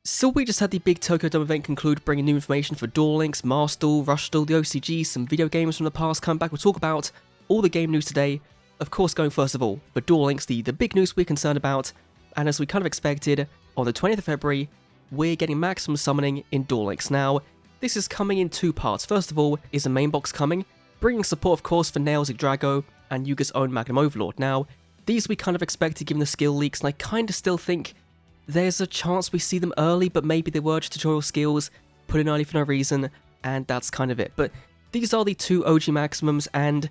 So we just had the big Tokyo Dome event conclude, bringing new information for Duel Links, Mars Duel, Rush Duel, the OCG, some video games from the past come back. We'll talk about all the game news today. Of course, going first of all, for Duel Links, the big news we're concerned about, and as we kind of expected, on the 20th of February, we're getting maximum summoning in Duel Links. Now, this is coming in two parts. First of all, is a main box coming, bringing support, of course, for Nails, YuGiOh, and YuGiOh's own Magnum Overlord. Now, these we kind of expected given the skill leaks, and I kind of still think there's a chance we see them early, but maybe they were just tutorial skills put in early for no reason, and that's kind of it. But these are the two OG maximums, and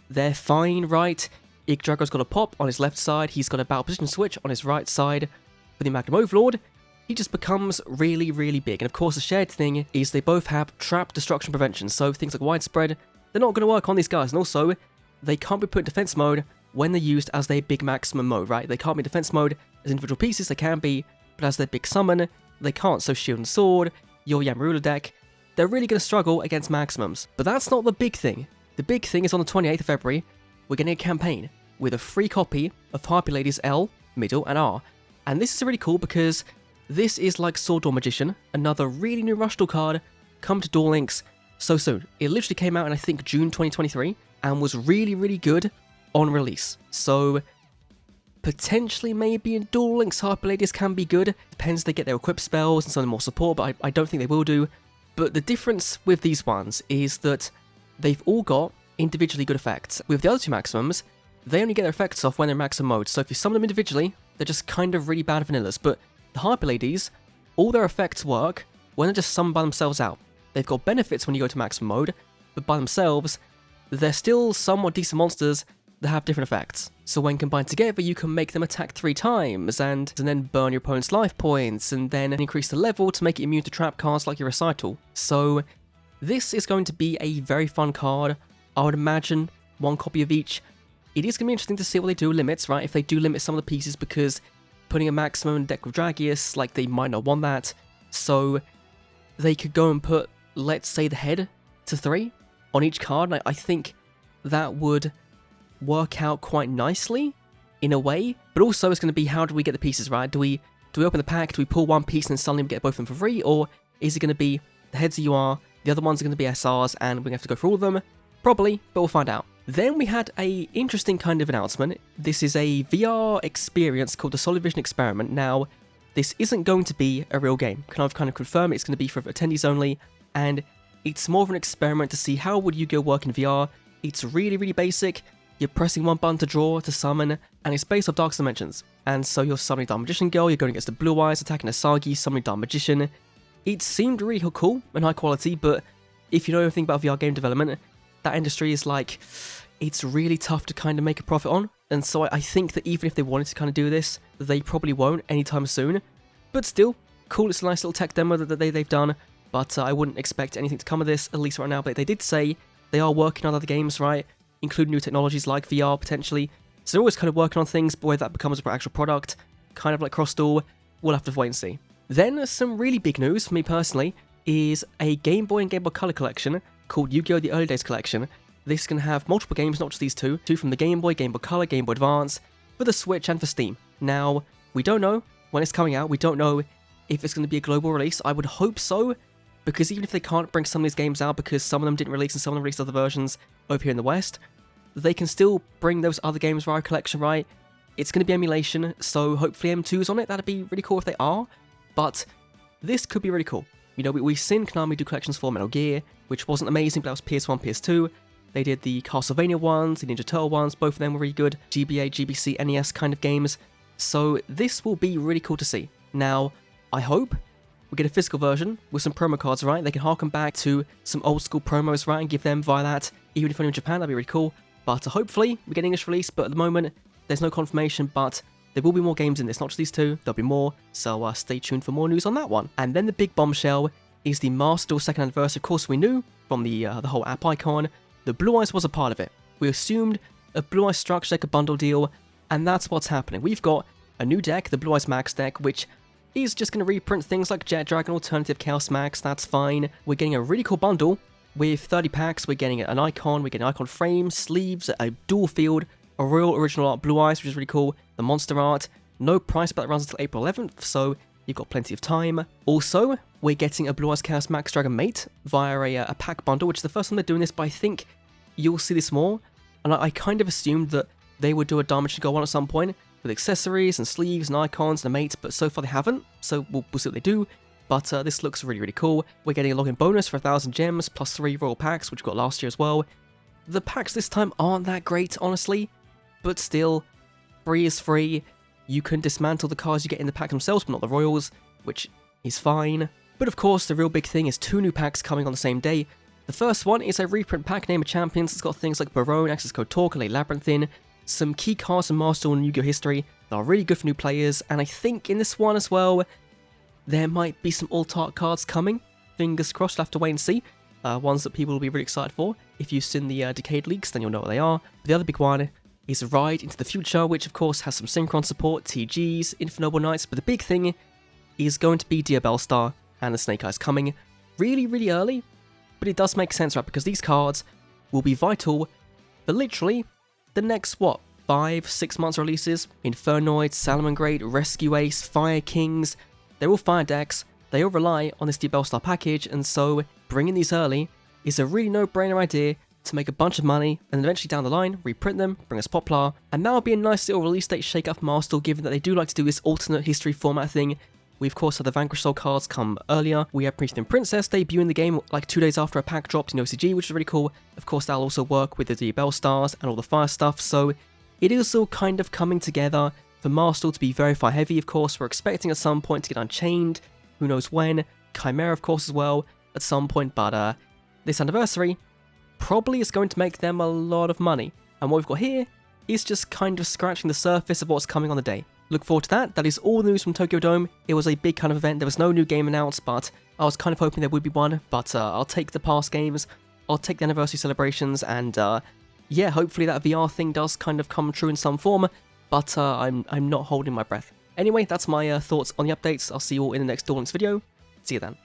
they're fine, right? YuGiOh's got a pop on his left side, he's got a battle position switch on his right side. For the Magnum Overlord, he just becomes really, really big. And of course, the shared thing is they both have trap destruction prevention, so things like widespread, they're not going to work on these guys. And also, they can't be put in defense mode when they're used as their big maximum mode, right? They can't be in defense mode as individual pieces, they can be, but as their big summon, they can't. So Shield and Sword, your Yamarula deck, they're really going to struggle against maximums. But that's not the big thing. The big thing is on the 28th of February, we're getting a campaign with a free copy of Harpy Ladies L, Middle, and R. And this is really cool because this is like Sword Duel Magician, another really new Rush Duel card, come to Duel Links so soon. It literally came out in, I think, June 2023, and was really, really good on release. So potentially maybe in Duel Links Harpy Ladies can be good. Depends if they get their equip spells and some more support, but I don't think they will do. But the difference with these ones is that they've all got individually good effects. With the other two maximums, they only get their effects off when they're in maximum mode. So if you summon them individually, they're just kind of really bad vanillas. But the Harpy Ladies, all their effects work when they're just summoned by themselves out. They've got benefits when you go to maximum mode, but by themselves, they're still somewhat decent monsters that have different effects. So when combined together, you can make them attack 3 times, and then burn your opponent's life points, and then increase the level to make it immune to trap cards like your Recital. So this is going to be a very fun card. I would imagine 1 copy of each. It is going to be interesting to see what they do with limits, right? If they do limit some of the pieces, because putting a maximum in deck with Dragius, like they might not want that. So they could go and put, let's say, the head to 3 on each card, and I think that would work out quite nicely in a way. But also it's going to be, how do we get the pieces, right? Do we open the pack, do we pull one piece and then suddenly we get both of them for free, or is it going to be the heads are UR, the other ones are going to be SRs, and we're going to have to go for all of them? Probably, but we'll find out. Then we had a interesting kind of announcement. This is a VR experience called the Solid Vision Experiment. Now, this isn't going to be a real game. I've kind of confirmed it's going to be for attendees only, and it's more of an experiment to see how would YuGiOh work in VR. It's really, really basic. You're pressing one button to draw, to summon, and it's based off Dark Dimensions. And so you're summoning Dark Magician Girl, you're going against the Blue Eyes, attacking Asagi, summoning Dark Magician. It seemed really cool and high quality, but if you know anything about VR game development, that industry is like, it's really tough to kind of make a profit on. And so I think that even if they wanted to kind of do this, they probably won't anytime soon. But still, cool, it's a nice little tech demo that they've done, but I wouldn't expect anything to come of this, at least right now. But they did say they are working on other games, right? Including new technologies like VR, potentially. So they're always kind of working on things, but whether that becomes an actual product, kind of like Cross Duel, we'll have to wait and see. Then, some really big news for me personally is a Game Boy and Game Boy Color collection called YuGiOh The Early Days Collection. This can have multiple games, not just these two from the Game Boy Color, Game Boy Advance, for the Switch and for Steam. Now, we don't know when it's coming out, we don't know if it's going to be a global release. I would hope so, because even if they can't bring some of these games out because some of them didn't release and some of them released other versions over here in the West, they can still bring those other games via collection, right? It's going to be emulation, so hopefully M2's on it. That'd be really cool if they are, but this could be really cool. You know, we've seen Konami do collections for Metal Gear, which wasn't amazing, but that was PS1, PS2. They did the Castlevania ones, the Ninja Turtle ones, both of them were really good. GBA, GBC, NES kind of games. So this will be really cool to see. Now, I hope we get a physical version with some promo cards, right? They can harken back to some old school promos, right, and give them via that. Even if only in Japan, that'd be really cool. But hopefully, we get an English release, but at the moment, there's no confirmation, but there will be more games in this, not just these two, there'll be more, so stay tuned for more news on that one. And then the big bombshell is the Mars Duel 2nd anniversary. Of course, we knew from the whole app icon, the Blue Eyes was a part of it. We assumed a Blue Eyes structure deck, a bundle deal, and that's what's happening. We've got a new deck, the Blue Eyes Max deck, which is just going to reprint things like Jet Dragon, Alternative Chaos Max, that's fine. We're getting a really cool bundle with 30 packs, we're getting an icon, we're getting icon frame, sleeves, a dual field, a real original art Blue Eyes, which is really cool, the monster art, no price, but it runs until April 11th, so you've got plenty of time. Also, we're getting a Blue Eyes Chaos Max Dragon Mate via a pack bundle, which is the first time they're doing this, but I think you'll see this more. And I kind of assumed that they would do a Dimension Go 1 at some point, with accessories and sleeves and icons and a mate, but so far they haven't, so we'll see what they do. But this looks really, really cool. We're getting a login bonus for 1,000 gems, plus 3 royal packs, which we got last year as well. The packs this time aren't that great, honestly, but still, free is free. You can dismantle the cards you get in the pack themselves, but not the royals, which is fine. But of course, the real big thing is 2 new packs coming on the same day. The first one is a reprint pack named Champions. It's got things like Barone, Access Code Torque, Labyrinthine, some key cards and Master and YuGiOh history that are really good for new players, and I think in this one as well, there might be some alt-art cards coming. Fingers crossed, we'll have to wait and see. Ones that people will be really excited for. If you've seen the Decade leaks, then you'll know what they are. But the other big one is Ride into the Future, which of course has some Synchron support, TGs, Infinite Noble Knights, but the big thing is going to be Duel Star and the Snake Eyes coming really, really early. But it does make sense, right, because these cards will be vital for literally the next, 5-6 months releases. Infernoid, Salamangreat, Rescue Ace, Fire Kings, they're all fire decks, they all rely on this Duel Star package, and so bringing these early is a really no-brainer idea to make a bunch of money, and eventually down the line, reprint them, bring us Poplar, and that would be a nice little release date shake-up from Marstal, given that they do like to do this alternate history format thing. We of course had the Vanquish Soul cards come earlier. We had Princess and Princess debut in the game like 2 days after a pack dropped in OCG, which is really cool. Of course, that'll also work with the Duel Stars and all the fire stuff, so it is all kind of coming together for Marstal to be very fire heavy. Of course, we're expecting at some point to get Unchained, who knows when, Chimera of course as well, at some point, but this anniversary probably is going to make them a lot of money. And what we've got here is just kind of scratching the surface of what's coming on the day. Look forward to that. That is all the news from Tokyo Dome. It was a big kind of event. There was no new game announced, but I was kind of hoping there would be one. But I'll take the past games, I'll take the anniversary celebrations, and yeah, hopefully that VR thing does kind of come true in some form. But I'm not holding my breath. Anyway, that's my thoughts on the updates. I'll see you all in the next Duel Links video. See you then.